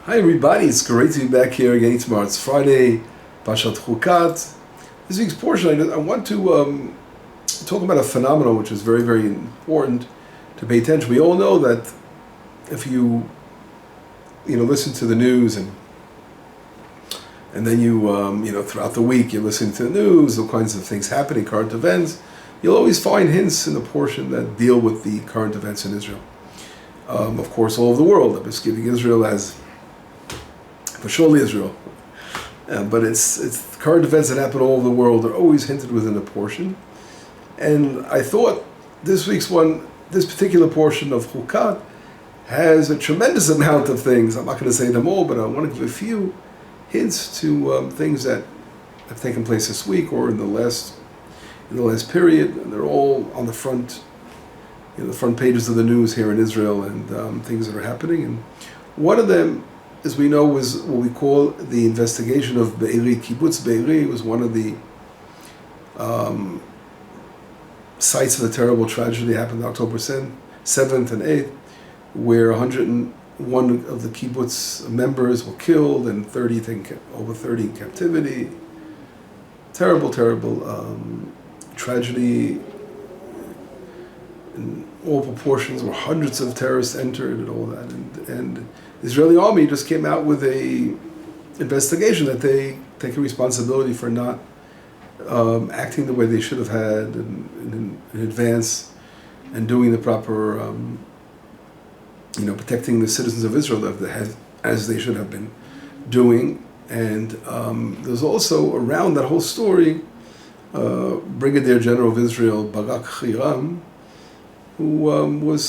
Hi everybody, it's great to be back here again tomorrow. It's Friday, Parashat Chukat. This week's portion, I want to talk about a phenomenon which is very, very important to pay attention. We all know that if you listen to the news and then you throughout the week you listen to the news, all kinds of things happening, current events, you'll always find hints in the portion that deal with the current events in Israel. Of course, all over the world. I'm just giving Israel as for surely Israel, but it's current events that happen all over the world are always hinted within a portion. And I thought this particular portion of Chukat has a tremendous amount of things. I'm not going to say them all, but I want to give a few hints to things that have taken place this week or in the last period, and they're all on the front pages of the news here in Israel, and things that are happening. And one of them, as we know, was what we call the investigation of Be'eri. Kibbutz Be'eri was one of the sites of the terrible tragedy that happened on October 7th and 8th, where 101 of the kibbutz members were killed and over 30 in captivity. Terrible tragedy in all proportions, where hundreds of terrorists entered and all that. And the Israeli army just came out with a investigation that they take a responsibility for not acting the way they should have had in advance and doing the proper, protecting the citizens of Israel as they should have been doing. And there's also, around that whole story, Brigadier General of Israel, Barak Hiram, who was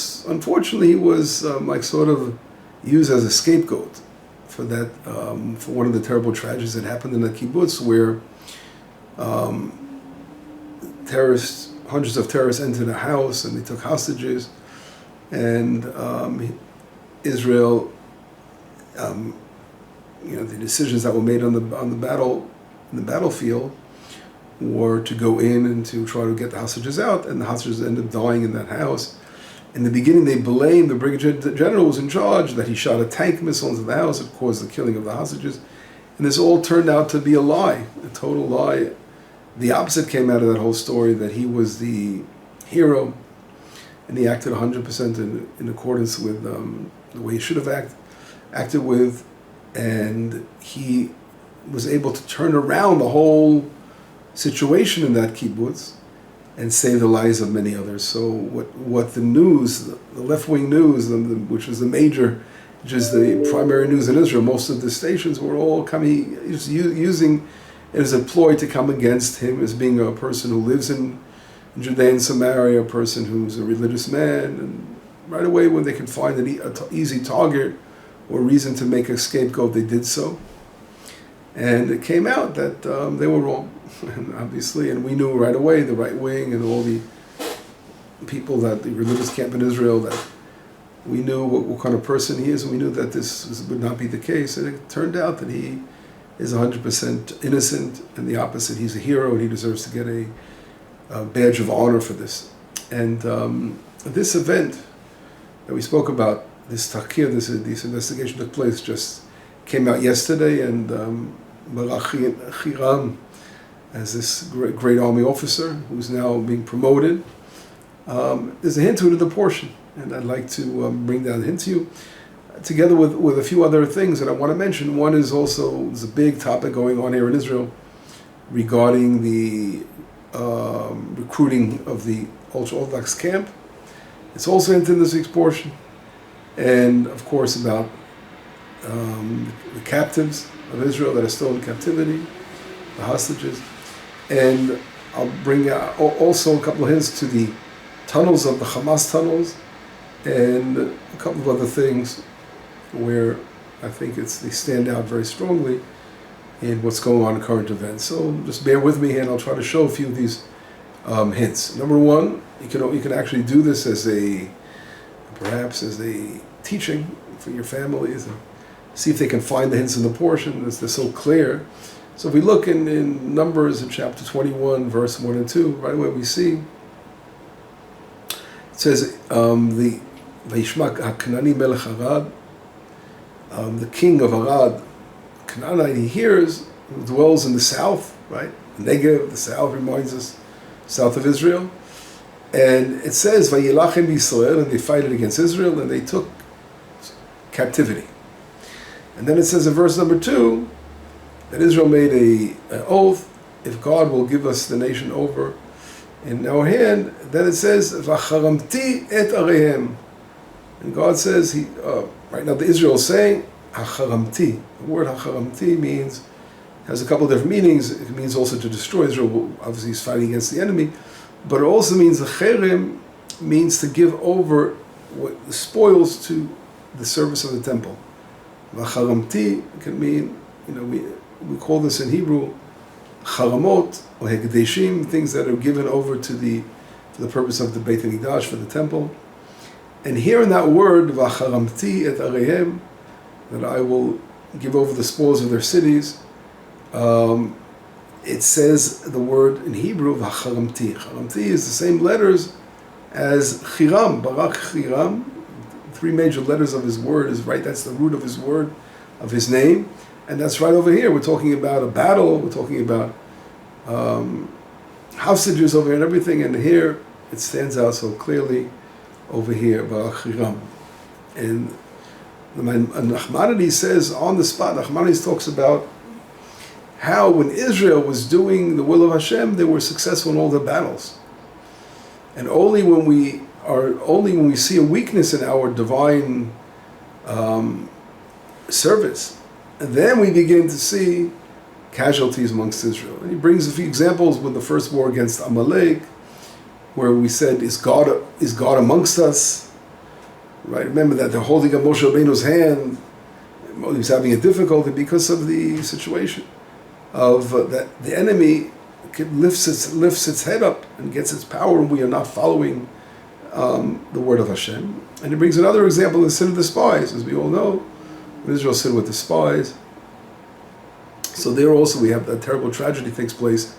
sort of used as a scapegoat for that, for one of the terrible tragedies that happened in the kibbutz, where hundreds of terrorists entered a house and they took hostages, and Israel, the decisions that were made on the battlefield were to go in and to try to get the hostages out, and the hostages ended up dying in that house. In the beginning, they blamed the Brigadier General who was in charge, that he shot a tank missile into the house that caused the killing of the hostages. And this all turned out to be a lie, a total lie. The opposite came out of that whole story, that he was the hero, and he acted 100% in accordance with the way he should have acted with, and he was able to turn around the whole situation in that kibbutz and save the lives of many others. So what the news, the left-wing news, which is the primary news in Israel, most of the stations were all using it as a ploy to come against him as being a person who lives in Judea and Samaria, a person who's a religious man, and right away when they could find an easy target or reason to make a scapegoat, they did so. And it came out that they were wrong, and obviously, and we knew right away, the right wing and all the people that the religious camp in Israel, that we knew what kind of person he is, and we knew that this would not be the case. And it turned out that he is 100% innocent, and the opposite, he's a hero, and he deserves to get a badge of honor for this. And this event that we spoke about, this tahkir, this investigation took place, just came out yesterday, and Barak Hiram, as this great army officer who's now being promoted, there's a hint to it in the portion, and I'd like to bring that hint to you, together with a few other things that I want to mention. One is also, there's a big topic going on here in Israel regarding the recruiting of the ultra-Orthodox camp. It's also hinted in this week's portion, and of course about the captives of Israel that are still in captivity, the hostages. And I'll bring out also a couple of hints to the tunnels of the Hamas tunnels, and a couple of other things where I think they stand out very strongly in what's going on in current events. So just bear with me, and I'll try to show a few of these hints. Number one, you can actually do this perhaps as a teaching for your families, and see if they can find the hints in the portion, as they're so clear. So if we look in Numbers in chapter 21, verse 1 and 2, right away we see, it says, the Vayishmak HaKanani Melech Arad, the king of Arad, Canaanite, he hears, who dwells in the south, right? Negev, the south reminds us, south of Israel. And it says, Vayilachem Yisrael, and they fight it against Israel, and they took captivity. And then it says in verse number 2, that Israel made an oath, if God will give us the nation over in our hand, then it says, Vacharamti et arehem. And God says, right now the Israel is saying, Hacharamti. The word Hacharamti has a couple of different meanings. It means also to destroy Israel. Obviously he's fighting against the enemy. But it also means, the cherem means to give over the spoils to the service of the temple. Vacharamti can mean, we call this in Hebrew, charamot, or hekdeshim, things that are given over for the purpose of the Beit HaMikdash, for the temple. And here in that word, vacharamti et arehem, that I will give over the spoils of their cities, it says the word in Hebrew, vacharamti. Charamti is the same letters as chiram, barak chiram. 3 major letters of his word is right, that's the root of his word, of his name. And that's right over here. We're talking about a battle, we're talking about hostages over here and everything, and here it stands out so clearly over here, barak chiram. And Nachmanides says on the spot, Nachmanides talks about how when Israel was doing the will of Hashem, they were successful in all their battles. And only when we see a weakness in our divine service, and then we begin to see casualties amongst Israel. And he brings a few examples with the first war against Amalek, where we said, is God amongst us? Right? Remember that they're holding up Moshe Rabbeinu's hand. He was having a difficulty because of the situation of that the enemy lifts its head up and gets its power, and we are not following the word of Hashem. And he brings another example, the sin of the spies, as we all know, when Israel sinned with the spies. So there also we have a terrible tragedy takes place,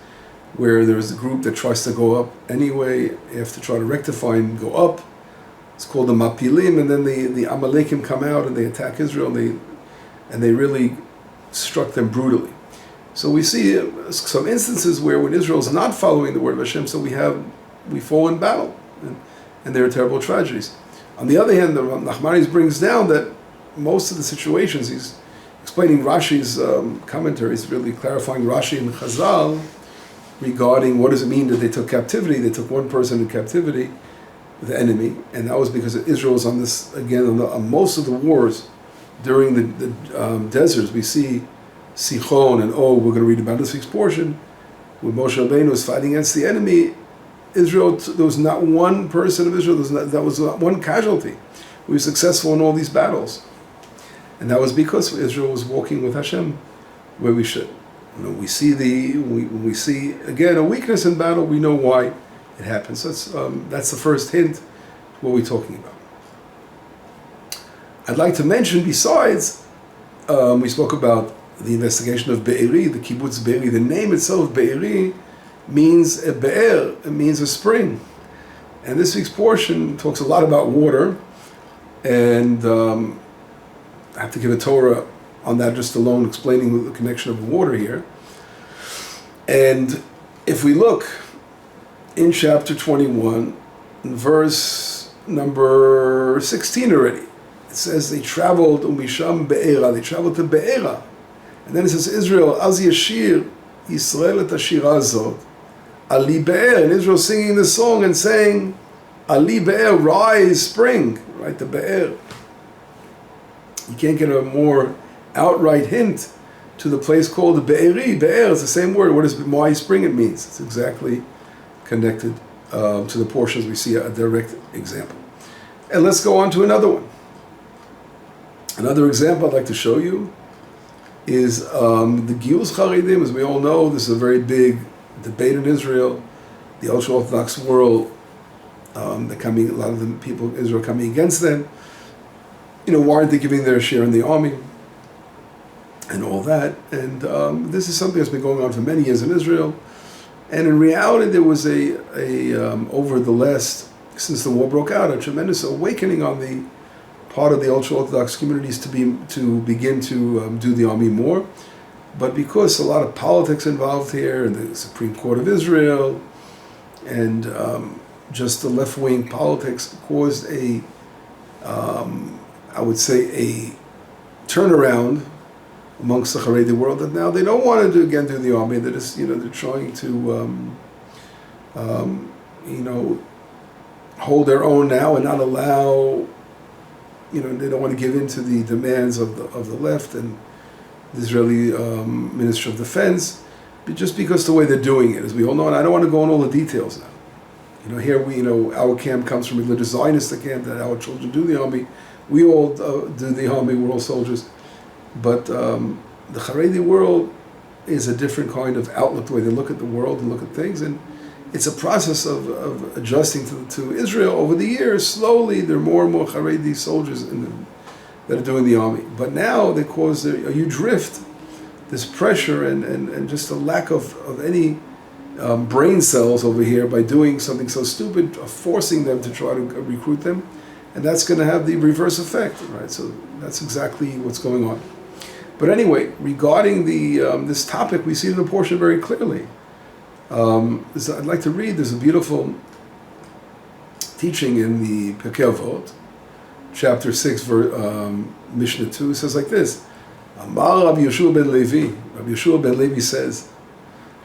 where there's a group that tries to go up anyway, they have to try to rectify and go up. It's called the Mapilim, and then the Amalekim come out and they attack Israel, and they really struck them brutally. So we see some instances where when Israel is not following the word of Hashem, so we fall in battle, and there are terrible tragedies. On the other hand, the Nachmanides brings down that most of the situations, he's explaining Rashi's commentaries, really clarifying Rashi and Chazal regarding what does it mean that they took captivity. They took one person in captivity, the enemy, and that was because Israel was on this, again, on most of the wars during the deserts. We see Sichon and we're going to read about this week's portion, when Moshe Rabbeinu was fighting against the enemy, Israel, there was not one person of Israel, that was not one casualty. We were successful in all these battles. And that was because Israel was walking with Hashem where we should. We see we see again a weakness in battle, we know why it happens. That's the first hint what we're talking about. I'd like to mention, besides, we spoke about the investigation of Be'eri, the kibbutz Be'eri. The name itself, Be'eri, means a be'er, it means a spring. And this week's portion talks a lot about water, and I have to give a Torah on that just alone, explaining the connection of water here. And if we look in chapter 21, in verse number 16 already, it says they traveled umisham be'era, they traveled to Be'era. And then it says Israel, Az Yashir Yisrael et Ashira Zot, Ali Be'er, and Israel singing this song and saying, Ali Be'er, rise, spring, right, the Be'er. You can't get a more outright hint to the place called the Be'eri. Be'er is the same word. What does why spring it means? It's exactly connected to the portions we see a direct example. And let's go on to another one. Another example I'd like to show you is the Giyus Charedim. As we all know, this is a very big debate in Israel. The ultra-Orthodox world, a lot of the people in Israel coming against them. Why aren't they giving their share in the army? And all that. And this is something that's been going on for many years in Israel. And in reality, there was over the last, since the war broke out, a tremendous awakening on the part of the ultra-Orthodox communities to begin to do the army more. But because a lot of politics involved here, and the Supreme Court of Israel, and just the left-wing politics caused I would say, a turnaround amongst the Haredi world, that now they don't want to do the army. They're just, they're trying to, hold their own now and not allow, they don't want to give in to the demands of the left and the Israeli Ministry of Defense, but just because the way they're doing it, as we all know, and I don't want to go into all the details now. Here our camp comes from religious Zionist camp that our children do the army. We all do the army. We're all soldiers, but the Haredi world is a different kind of outlook, the way they look at the world and look at things, and it's a process of adjusting to Israel over the years. Slowly, there are more and more Haredi soldiers that are doing the army, but now they cause a huge rift, this pressure and just a lack of any brain cells over here by doing something so stupid, forcing them to try to recruit them, and that's going to have the reverse effect, right? So that's exactly what's going on. But anyway, regarding this topic, we see it in the portion very clearly. I'd like to read. There's a beautiful teaching in the Pirkei Avot, chapter 6, Mishnah 2. It says like this: Amar Rabbi Yeshua ben Levi. Rabbi Yeshua ben Levi says,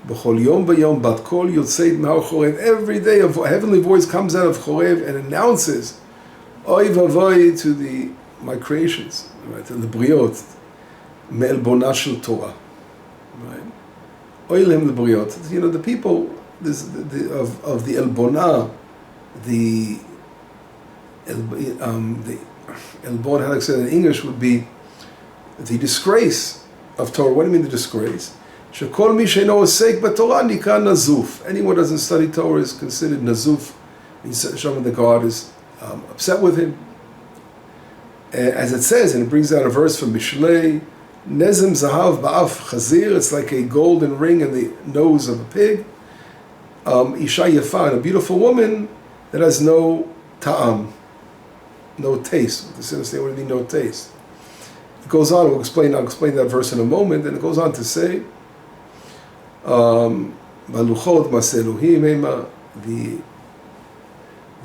B'chol yom b'yom bat kol yotzeit ma'or Chorev. Every day a heavenly voice comes out of Chorev and announces, Oy vavoy, to my creations, right? To the briot, me'el bona shel Torah, right? Oy lehem the briot. The people of the elbona, the elbon, how to say it in English, would be the disgrace of Torah. What do you mean the disgrace? Shekol mi she'eino osek b'Torah nikra nazuf. Anyone who doesn't study Torah is considered nazuf. Means someone that God is upset with him. As it says, and it brings out a verse from Mishlei, Nezem zahav ba'af chazir. It's like a golden ring in the nose of a pig. Isha yafa, a beautiful woman that has no ta'am, no taste. What does it say? What do you mean, no taste? It goes on. I'll explain that verse in a moment. And it goes on to say, Maluchot Maseh Elohim,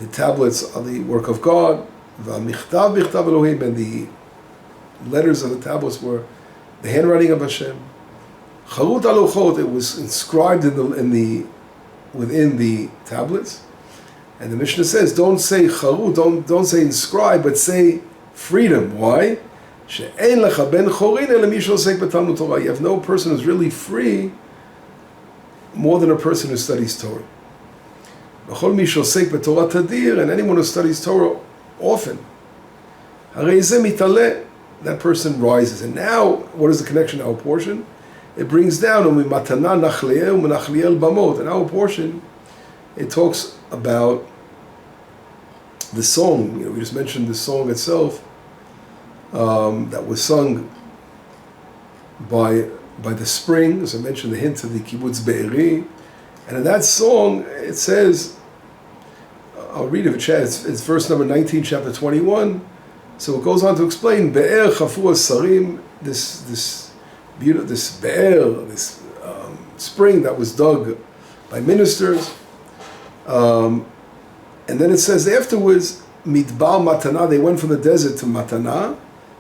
the tablets are the work of God. V'amichtav bichtav Elohim, and the letters of the tablets were the handwriting of Hashem. Charut aluchot, it was inscribed within the tablets. And the Mishnah says, don't say charut, don't say inscribe, but say freedom. Why? She'ein lecha ben chorin ela mi she'osek b'talmud Torah. You have no person who's really free more than a person who studies Torah. V'chol mi she'osek b'Torah tadir, and anyone who studies Torah often, harei zeh mitaleh, that person rises. And now, what is the connection to our portion? It brings down matana nachliel u'menachliel bamot. In our portion, it talks about the song. We just mentioned the song itself that was sung by the spring. As I mentioned, the hint of the kibbutz Be'eri, and in that song it says, I'll read it. It's verse number 19, chapter 21. So it goes on to explain Be'er chafu sarim, this Be'er, this spring that was dug by ministers. And then it says afterwards, Midbar Matana, they went from the desert to Matana,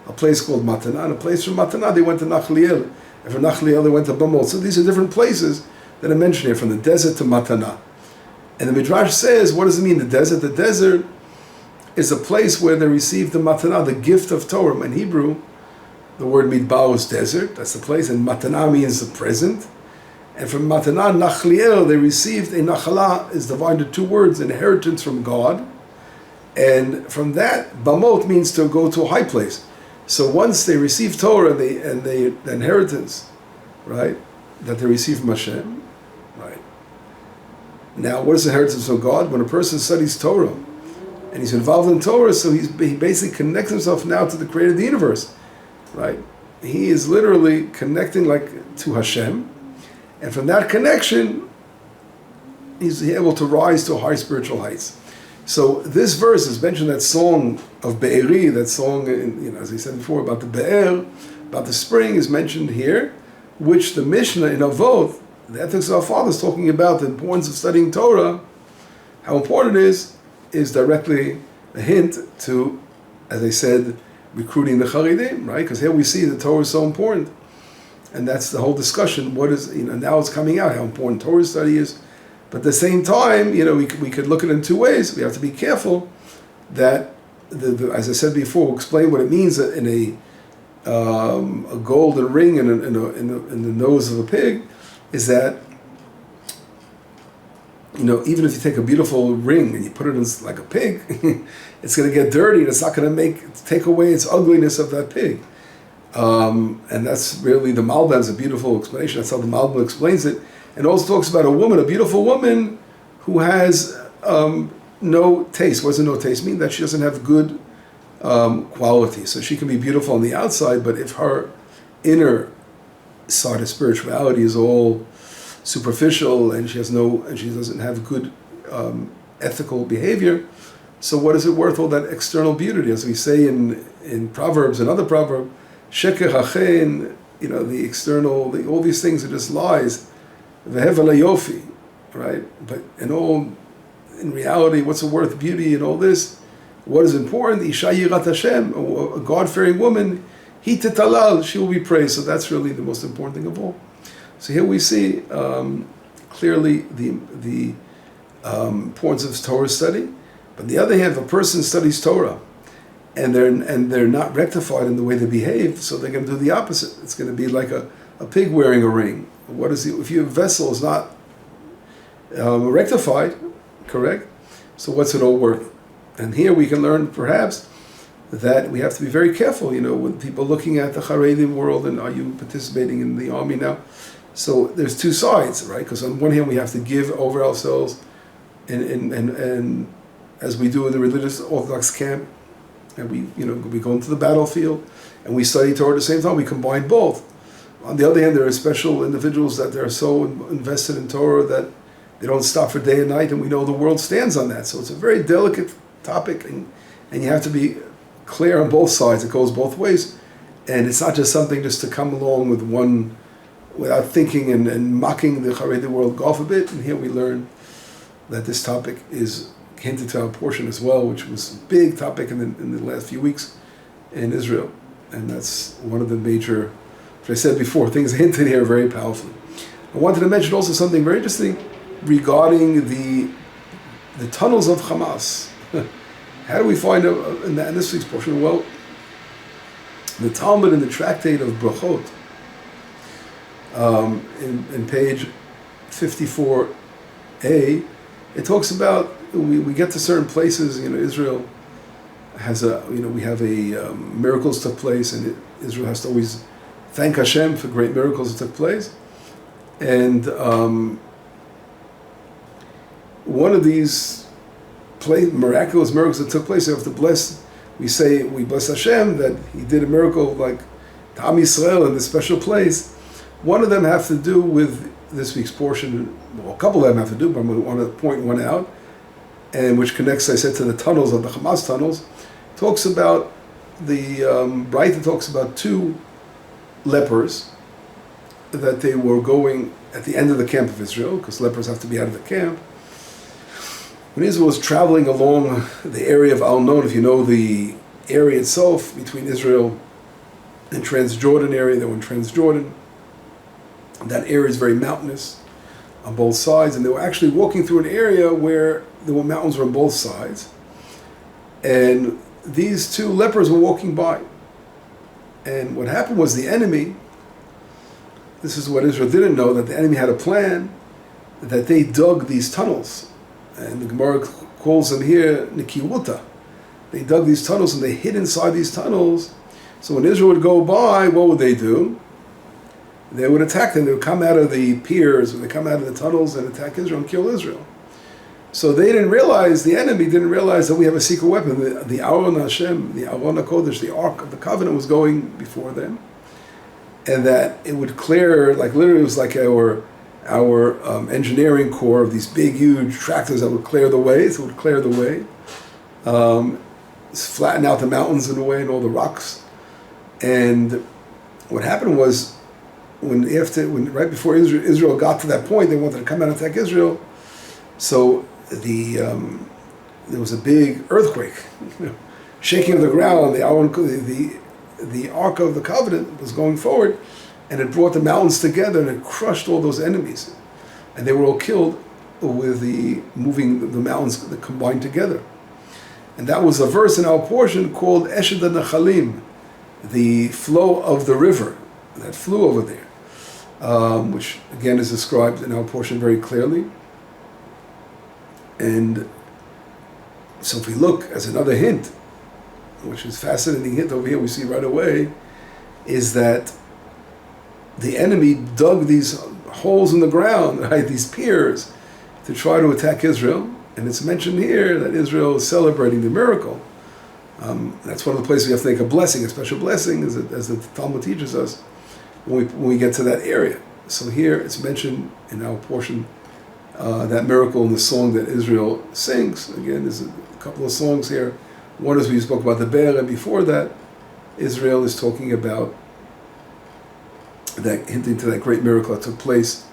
a place called Matana, and a place from Matana they went to Nachliel, and from Nachliel they went to Bamot. So these are different places that are mentioned here, from the desert to Matana. And the Midrash says, what does it mean, the desert? The desert is a place where they received the Matana, the gift of Torah. In Hebrew, the word Midbar is desert, that's the place, and Matana means the present. And from Matana, Nachliel, they received a Nachala, is divided into two words, inheritance from God. And from that, Bamot means to go to a high place. So once they receive Torah and the inheritance, right, that they receive from Hashem, right. Now, what is inheritance from God? When a person studies Torah, and he's involved in Torah, so he basically connects himself now to the creator of the universe, right? He is literally connecting to Hashem, and from that connection, he's able to rise to high spiritual heights. So this verse is mentioned, that song of Be'eri, that song, as I said before, about the Be'er, about the spring, is mentioned here, which the Mishnah in Avot, the Ethics of Our Fathers, talking about the importance of studying Torah, how important it is directly a hint to, as I said, recruiting the Charedim, right? Because here we see the Torah is so important. And that's the whole discussion. What is, now it's coming out how important Torah study is. But at the same time, we could look at it in two ways. We have to be careful that, as I said before, we'll explain what it means in a golden ring in the nose of a pig, is that, even if you take a beautiful ring and you put it in like a pig, it's going to get dirty and it's not going to take away its ugliness of that pig. And that's really, the Malbim is a beautiful explanation. That's how the Malbim explains it. And also talks about a beautiful woman who has no taste. What does no taste mean? That she doesn't have good quality. So she can be beautiful on the outside, but if her inner side of spirituality is all superficial and she doesn't have good ethical behavior, so what is it worth, all that external beauty? As we say in Proverbs, another proverb, sheker hachein, the external, all these things are just lies. Vehevel hayofi, right? But in reality, what's it worth, beauty and all this? What is important? Isha yirat Hashem, a God-fearing woman, hi titalal, she will be praised. So that's really the most important thing of all. So here we see clearly the importance of Torah study. But on the other hand, if a person studies Torah and they're not rectified in the way they behave, so they're going to do the opposite. It's going to be like a pig wearing a ring. If your vessel is not rectified, correct? So what's it all worth? And here we can learn perhaps that we have to be very careful, when people looking at the Haredim world and are you participating in the army now? So there's two sides, right? Because on one hand we have to give over ourselves and as we do in the religious Orthodox camp, and we go into the battlefield and we study Torah at the same time, we combine both. On the other hand, there are special individuals that they're so invested in Torah that they don't stop for day and night, and we know the world stands on that. So it's a very delicate topic, and you have to be clear on both sides. It goes both ways. And it's not just something just to come along with one without thinking and mocking the Haredi world, golf a bit. And here we learn that this topic is hinted to our portion as well, which was a big topic in the last few weeks in Israel. And that's one of the major, as I said before, things hinted here very powerfully. I wanted to mention also something very interesting regarding the tunnels of Hamas. How do we find out in this week's portion? Well, the Talmud in the tractate of Brachot, in page 54a, it talks about, we get to certain places, Israel has we have miracles took place, and Israel has to always thank Hashem for great miracles that took place. And one of these miraculous miracles that took place, we have to bless, we bless Hashem that He did a miracle like to Am Yisrael in this special place. One of them have to do with this week's portion, well, a couple of them have to do, but I want to point one out, and which connects, I said, to the tunnels, of the Hamas tunnels. Talks about Braita talks about two lepers that they were going at the end of the camp of Israel, because lepers have to be out of the camp. When Israel was traveling along the area of Al-Non, if you know the area itself between Israel and Transjordan area, they were in Transjordan. That area is very mountainous on both sides, and they were actually walking through an area where there were mountains on both sides. And these two lepers were walking by. And what happened was the enemy, this is what Israel didn't know, that the enemy had a plan, that they dug these tunnels. And the Gemara calls them here Nikiwuta. They dug these tunnels and they hid inside these tunnels. So when Israel would go by, what would they do? They would attack them. They would come out of the piers, or they come out of the tunnels and attack Israel and kill Israel. So they didn't realize, the enemy didn't realize that we have a secret weapon. The Aron Hashem, the Aron HaKodesh, the Ark of the Covenant was going before them. And that it would clear, like literally it was like our our engineering corps of these big, huge tractors that would clear the way. So it would clear the way, flatten out the mountains in a way and all the rocks. And what happened was, right before Israel got to that point, they wanted to come out and attack Israel. So there was a big earthquake, shaking of the ground. The Ark of the Covenant was going forward, and it brought the mountains together and it crushed all those enemies, and they were all killed with the moving the mountains that combined together. And that was a verse in our portion called Eshed HaNachalim, the flow of the river that flew over there, which again is described in our portion very clearly. And so if we look as another hint, which is fascinating hint over here we see right away, is that the enemy dug these holes in the ground, right, these piers, to try to attack Israel. And it's mentioned here that Israel is celebrating the miracle. That's one of the places we have to make a blessing, a special blessing, as the Talmud teaches us, when we get to that area. So here it's mentioned in our portion, that miracle in the song that Israel sings. Again, there's a couple of songs here. One is we spoke about the Be'er, and before that, Israel is talking about that, hinting to that great miracle that took place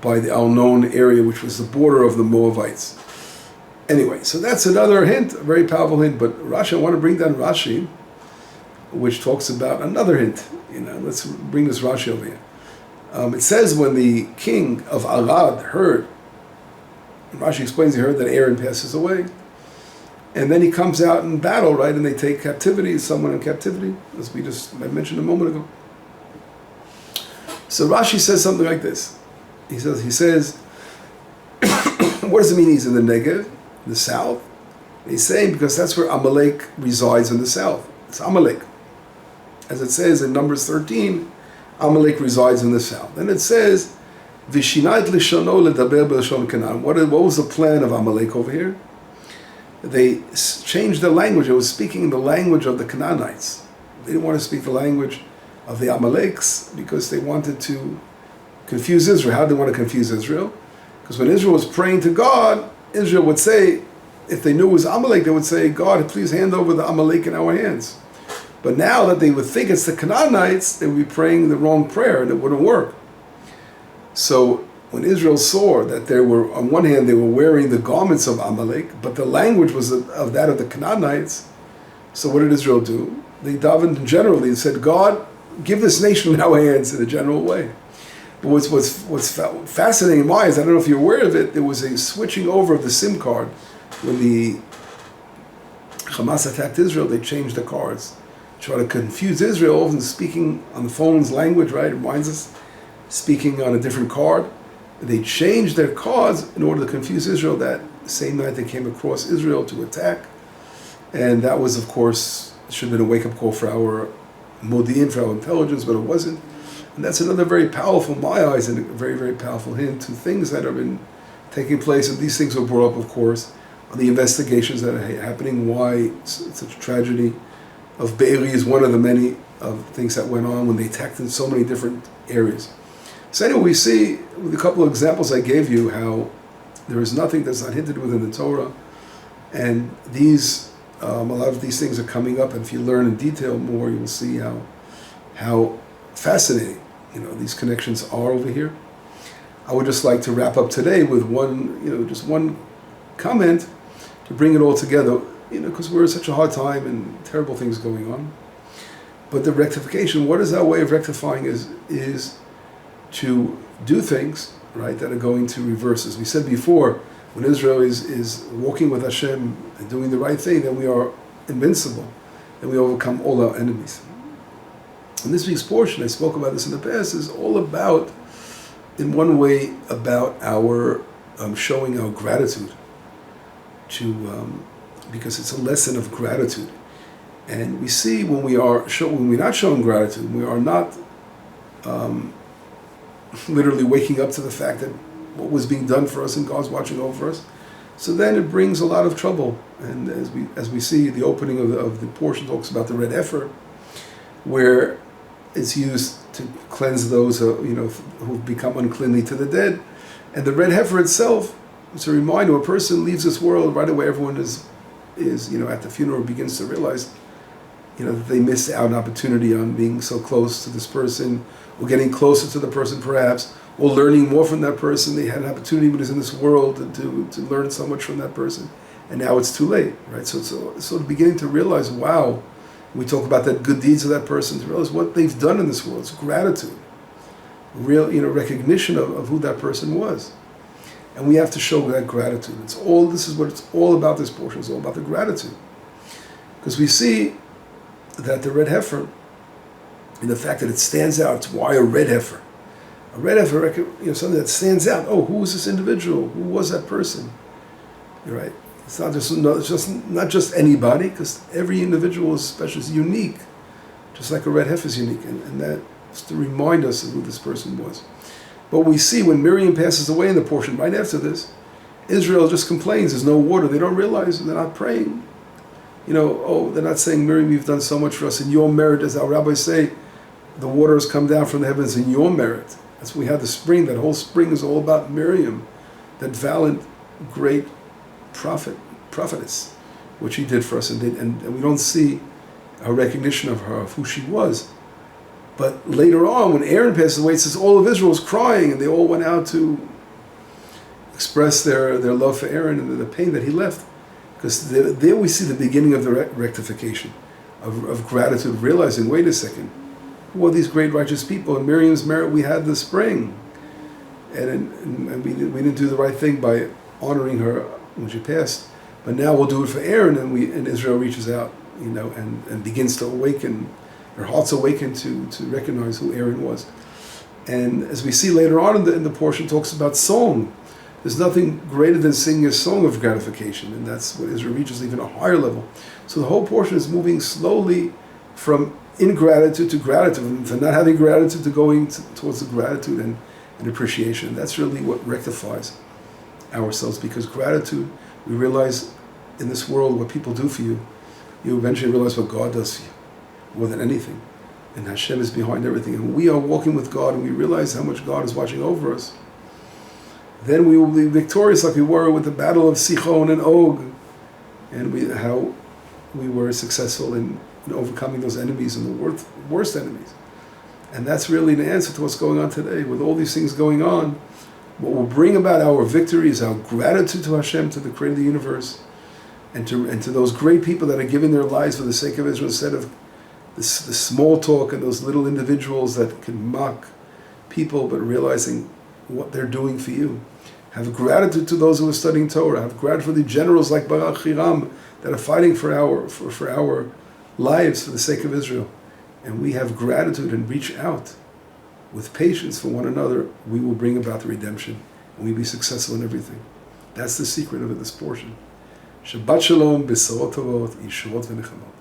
by the Al-Non area, which was the border of the Moabites. Anyway, so that's another hint, a very powerful hint. But Rashi, I want to bring down Rashi, which talks about another hint. Let's bring this Rashi over here. It says when the king of Arad heard, Rashi explains he heard that Aaron passes away, and then he comes out in battle, right? And they take captivity, someone in captivity, as I mentioned a moment ago. So Rashi says something like this. He says, what does it mean he's in the Negev, the south? He's saying because that's where Amalek resides in the south. It's Amalek. As it says in Numbers 13, Amalek resides in the south. And it says, Vishinait lishono ledaber b'lashon Canaan. What was the plan of Amalek over here? They changed their language. It was speaking the language of the Canaanites. They didn't want to speak the language of the Amaleks because they wanted to confuse Israel. How did they want to confuse Israel? Because when Israel was praying to God, Israel would say, if they knew it was Amalek, they would say, God, please hand over the Amalek in our hands. But now that they would think it's the Canaanites, they would be praying the wrong prayer and it wouldn't work. So when Israel saw that there were, on one hand, they were wearing the garments of Amalek, but the language was of that of the Canaanites, so what did Israel do? They davened generally and said, God, give this nation in our hands in a general way. But what's fascinating in my eyes, I don't know if you're aware of it, there was a switching over of the SIM card. When the Hamas attacked Israel, they changed the cards. Try to confuse Israel, often speaking on the phone's language, right? It reminds us, speaking on a different card. They changed their cards in order to confuse Israel. That same night they came across Israel to attack. And that was, of course, should have been a wake-up call for our Modi'in, for our intelligence, but it wasn't. And that's another very powerful, in my eyes, and a very, very powerful hint to things that have been taking place. And these things were brought up, of course, on the investigations that are happening, why such a tragedy of Be'eri is one of the many of things that went on when they attacked in so many different areas. So anyway, we see with a couple of examples I gave you how there is nothing that's not hinted within the Torah, and these a lot of these things are coming up. And if you learn in detail more, you will see how fascinating these connections are over here. I would just like to wrap up today with just one comment to bring it all together. Because we're in such a hard time and terrible things going on. But the rectification, what is our way of rectifying is to do things, right, that are going to reverse. As we said before, when Israel is walking with Hashem and doing the right thing, then we are invincible, and we overcome all our enemies. And this week's portion, I spoke about this in the past, is all about, in one way, about our showing our gratitude because it's a lesson of gratitude. And we see when we're not showing gratitude, we are not literally waking up to the fact that what was being done for us and God's watching over us. So then it brings a lot of trouble. And as we see, the opening of the portion talks about the red heifer, where it's used to cleanse those who've become uncleanly to the dead. And the red heifer itself, it's a reminder, when a person leaves this world, right away everyone is at the funeral begins to realize, that they missed out an opportunity on being so close to this person, or getting closer to the person perhaps, or learning more from that person. They had an opportunity when he was in this world to learn so much from that person. And now it's too late, right? So it's sort of beginning to realize, wow, we talk about that good deeds of that person, to realize what they've done in this world. It's gratitude, real recognition of who that person was. And we have to show that gratitude. This is what it's all about, this portion. It's all about the gratitude. Because we see that the red heifer, and the fact that it stands out, it's why a red heifer. A red heifer, something that stands out. Oh, who was this individual? Who was that person? You're right. It's not just anybody, because every individual is special, is unique, just like a red heifer is unique, and that's to remind us of who this person was. But we see when Miriam passes away in the portion right after this, Israel just complains, there's no water. They don't realize, they're not praying. They're not saying, Miriam, you've done so much for us in your merit, as our rabbis say, the water has come down from the heavens in your merit. That's when we have the spring. That whole spring is all about Miriam, that valiant, great prophetess, which he did for us, and we don't see a recognition of her, of who she was. But later on, when Aaron passed away, it says all of Israel was crying, and they all went out to express their love for Aaron and the pain that he left. Because there we see the beginning of the rectification, of gratitude, realizing, wait a second, who are these great righteous people? In Miriam's merit, we had the spring. And we didn't do the right thing by honoring her when she passed. But now we'll do it for Aaron, and Israel reaches out, and begins to awaken, their hearts awaken to recognize who Aaron was. And as we see later on in the portion, talks about song. There's nothing greater than singing a song of gratification, and that's what Israel reaches, even a higher level. So the whole portion is moving slowly from ingratitude to gratitude, from not having gratitude to going towards the gratitude and appreciation. That's really what rectifies ourselves, because gratitude, we realize in this world what people do for you, you eventually realize what God does for you more than anything. And Hashem is behind everything. And we are walking with God, and we realize how much God is watching over us. Then we will be victorious, like we were with the battle of Sichon and Og, and how we were successful in overcoming those enemies and the worst enemies. And that's really the answer to what's going on today. With all these things going on, what will bring about our victory is our gratitude to Hashem, to the creator of the universe, and to those great people that are giving their lives for the sake of Israel, instead of the small talk and those little individuals that can mock people, but realizing what they're doing for you. Have gratitude to those who are studying Torah. Have gratitude for the generals like Barak Hiram that are fighting for our lives for the sake of Israel. And we have gratitude and reach out with patience for one another. We will bring about the redemption, and we be successful in everything. That's the secret of this portion. Shabbat Shalom, B'sorot Tovot, Yeshurot V'Nechamot.